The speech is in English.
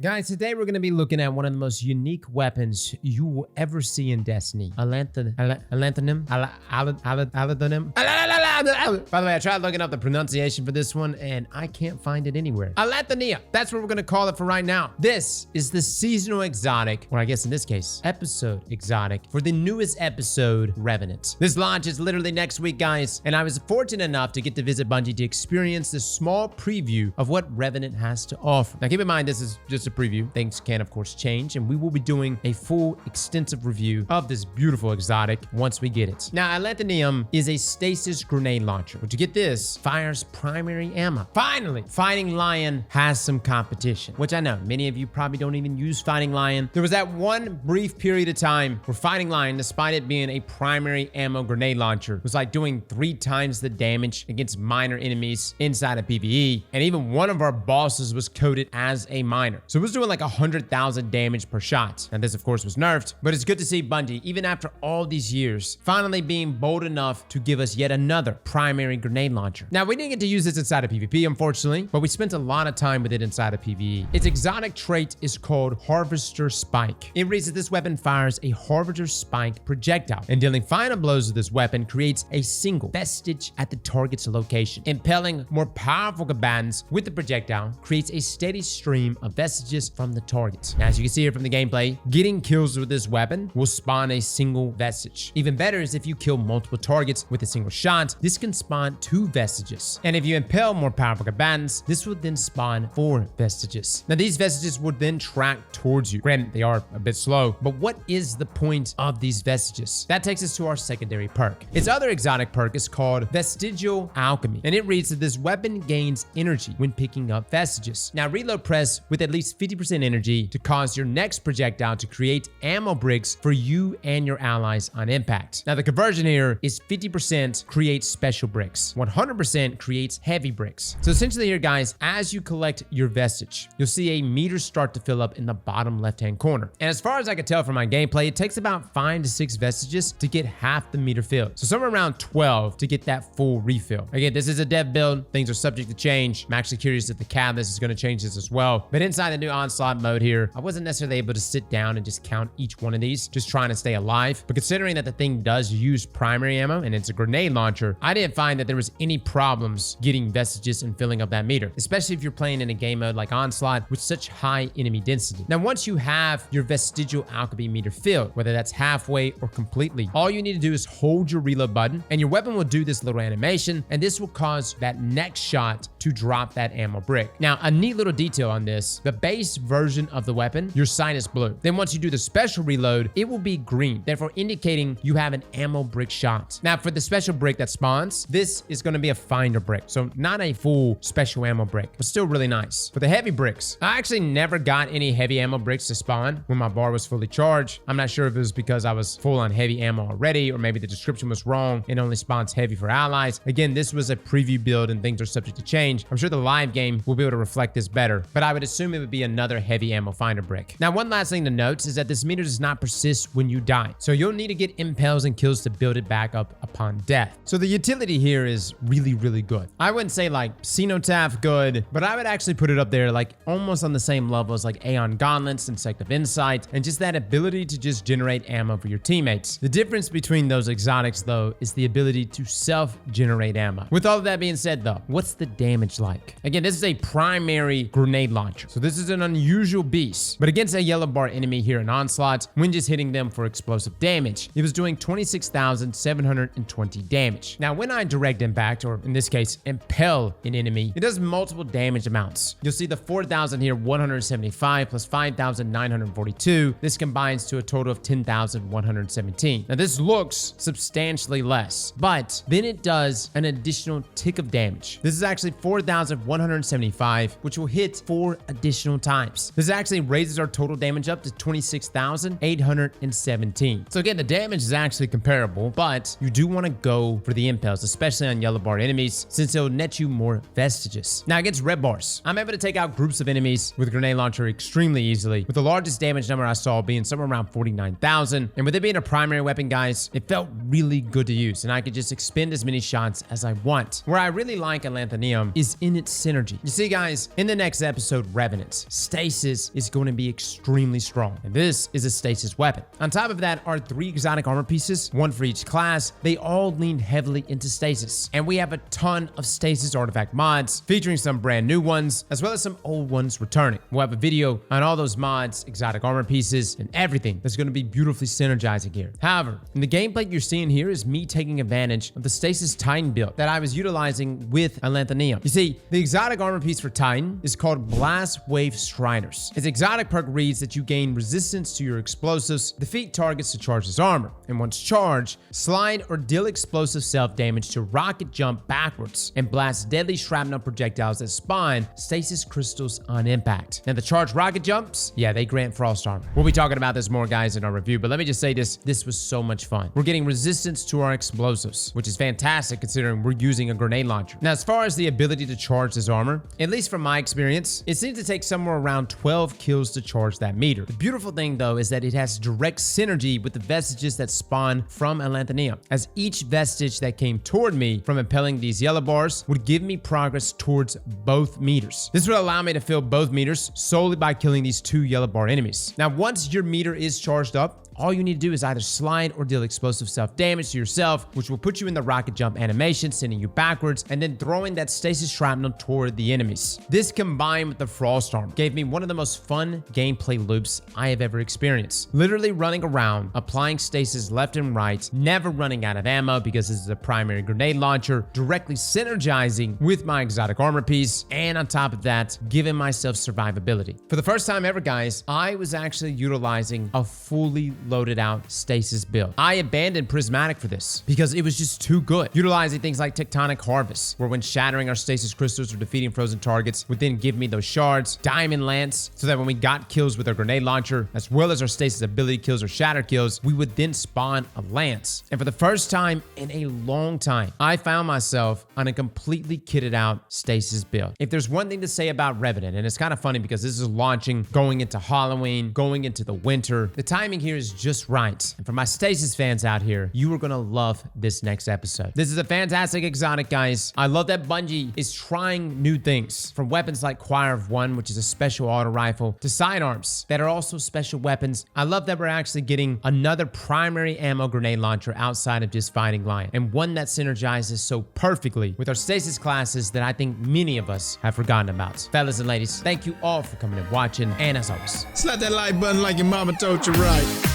Guys, today we're going to be looking at one of the most unique weapons you will ever see in Destiny. Alethonym. Alethonym. By the way, I tried looking up the pronunciation for this one, and I can't find it anywhere. Alethonym. That's what we're going to call it for right now. This is the seasonal exotic, or I guess in this case, episode exotic, for the newest episode, Revenant. This launch is literally next week, guys, and I was fortunate enough to get to visit Bungie to experience this small preview of what Revenant has to offer. Now, keep in mind, this is just a preview. Things can, of course, change, and we will be doing a full, extensive review of this beautiful exotic once we get it. Now, Alethonym is a Stasis grenade launcher, which, you get this, fires primary ammo. Finally, Fighting Lion has some competition, which I know many of you probably don't even use Fighting Lion. There was that one brief period of time where Fighting Lion, despite it being a primary ammo grenade launcher, was like doing 3 times the damage against minor enemies inside of PvE, and even one of our bosses was coded as a minor. So it was doing like 100,000 damage per shot. And this, of course, was nerfed, but it's good to see Bungie, even after all these years, finally being bold enough to give us yet another primary grenade launcher. Now, we didn't get to use this inside of PvP, unfortunately, but we spent a lot of time with it inside of PvE. Its exotic trait is called Harvester Spike. It reads that this weapon fires a Harvester Spike projectile, and dealing final blows with this weapon creates a single vestige at the target's location. Impelling more powerful combatants with the projectile creates a steady stream of vestiges from the target. Now, as you can see here from the gameplay, getting kills with this weapon will spawn a single vestige. Even better is if you kill multiple targets with a single shot, this can spawn 2 vestiges. And if you impel more powerful combatants, this will then spawn 4 vestiges. Now, these vestiges would then track towards you. Granted, they are a bit slow, but what is the point of these vestiges? That takes us to our secondary perk. Its other exotic perk is called Vestigial Alchemy, and it reads that this weapon gains energy when picking up vestiges. Now, reload press with at least 50% energy to cause your next projectile to create ammo bricks for you and your allies on impact. Now, the conversion here is 50% creates special bricks, 100% creates heavy bricks. So essentially here, guys, as you collect your vestige, you'll see a meter start to fill up in the bottom left-hand corner. And as far as I can tell from my gameplay, it takes about 5 to 6 vestiges to get half the meter filled. So somewhere around 12 to get that full refill. Again, this is a dev build. Things are subject to change. I'm actually curious if the catalyst is going to change this as well. But inside the new onslaught mode here, I wasn't necessarily able to sit down and just count each one of these, just trying to stay alive. But considering that the thing does use primary ammo and it's a grenade launcher, I didn't find that there was any problems getting vestiges and filling up that meter, especially if you're playing in a game mode like Onslaught with such high enemy density. Now, once you have your Vestigial Alchemy meter filled, whether that's halfway or completely, all you need to do is hold your reload button and your weapon will do this little animation, and this will cause that next shot to drop that ammo brick. Now, a neat little detail on this, the base version of the weapon, your sight is blue. Then once you do the special reload, it will be green, therefore indicating you have an ammo brick shot. Now, for the special brick that spawns, this is going to be a finder brick, so not a full special ammo brick, but still really nice. For the heavy bricks, I actually never got any heavy ammo bricks to spawn when my bar was fully charged. I'm not sure if it was because I was full on heavy ammo already, or maybe the description was wrong and only spawns heavy for allies. Again, this was a preview build and things are subject to change. I'm sure the live game will be able to reflect this better, but I would assume it would be another heavy ammo finder brick. Now, one last thing to note is that this meter does not persist when you die, so you'll need to get impels and kills to build it back up upon death. So the utility here is really, really good. I wouldn't say like Cenotaph good, but I would actually put it up there like almost on the same level as like Aeon Gauntlets and Sect of Insight, and just that ability to just generate ammo for your teammates. The difference between those exotics, though, is the ability to self-generate ammo. With all of that being said, though, what's the damage like? Again, this is a primary grenade launcher, so this is an unusual beast, but against a yellow bar enemy here in Onslaught, when just hitting them for explosive damage, it was doing 26,720 damage. Now, when I direct impact, or in this case, impel an enemy, it does multiple damage amounts. You'll see the 4,000 here, 175 plus 5,942. This combines to a total of 10,117. Now, this looks substantially less, but then it does an additional tick of damage. This is actually 4,175, which will hit 4 additional times. This actually raises our total damage up to 26,817. So again, the damage is actually comparable, but you do want to go for the impels, especially on yellow bar enemies, since it'll net you more vestiges. Now, against red bars, I'm able to take out groups of enemies with a grenade launcher extremely easily, with the largest damage number I saw being somewhere around 49,000. And with it being a primary weapon, guys, it felt really good to use, and I could just expend as many shots as I want. Where I really like Alethonym is in its synergy. You see, guys, in the next episode, Revenant, Stasis is going to be extremely strong. And this is a Stasis weapon. On top of that are 3 exotic armor pieces, 1 for each class. They all lean heavily into Stasis. And we have a ton of Stasis artifact mods, featuring some brand new ones, as well as some old ones returning. We'll have a video on all those mods, exotic armor pieces, and everything that's going to be beautifully synergizing here. However, in the gameplay you're seeing here is me taking advantage of the Stasis Titan build that I was utilizing with Alethonym. You see, the exotic armor piece for Titan is called Blast Wave Striders. Its exotic perk reads that you gain resistance to your explosives, defeat targets to charge this armor, and once charged, slide or deal explosive self-damage to rocket jump backwards and blast deadly shrapnel projectiles that spawn stasis crystals on impact. Now the charged rocket jumps, yeah, they grant frost armor. We'll be talking about this more, guys, in our review, but let me just say this was so much fun. We're getting resistance to our explosives, which is fantastic considering we're using a grenade launcher. Now, as far as the ability to charge this armor, at least from my experience, it seems to take somewhere around 12 kills to charge that meter. The beautiful thing, though, is that it has direct synergy with the vestiges that spawn from Alethonym, as each vestige that came toward me from impelling these yellow bars would give me progress towards both meters. This would allow me to fill both meters solely by killing these 2 yellow bar enemies. Now, once your meter is charged up, all you need to do is either slide or deal explosive self-damage to yourself, which will put you in the rocket jump animation, sending you backwards, and then throwing that stasis shrapnel toward the enemies. This combined with the frost armor gave me one of the most fun gameplay loops I have ever experienced. Literally running around, applying stasis left and right, never running out of ammo because this is a primary grenade launcher, directly synergizing with my exotic armor piece, and on top of that, giving myself survivability. For the first time ever, guys, I was actually utilizing a fully loaded out stasis build. I abandoned prismatic for this because it was just too good. Utilizing things like tectonic harvest, where when shattering our stasis crystals or defeating frozen targets would then give me those shards, diamond lance, so that when we got kills with our grenade launcher, as well as our stasis ability kills or shatter kills, we would then spawn a lance. And for the first time in a long time, I found myself on a completely kitted out stasis build. If there's one thing to say about Revenant, and it's kind of funny because this is launching, going into Halloween, going into the winter, the timing here is just right. And for my Stasis fans out here, you are gonna love this next episode. This is a fantastic exotic, guys. I love that Bungie is trying new things, from weapons like Choir of One, which is a special auto rifle, to sidearms that are also special weapons. I love that we're actually getting another primary ammo grenade launcher outside of just fighting Lion, and one that synergizes so perfectly with our Stasis classes that I think many of us have forgotten about. Fellas and ladies, thank you all for coming and watching, and as always, slap that like button like your mama told you right.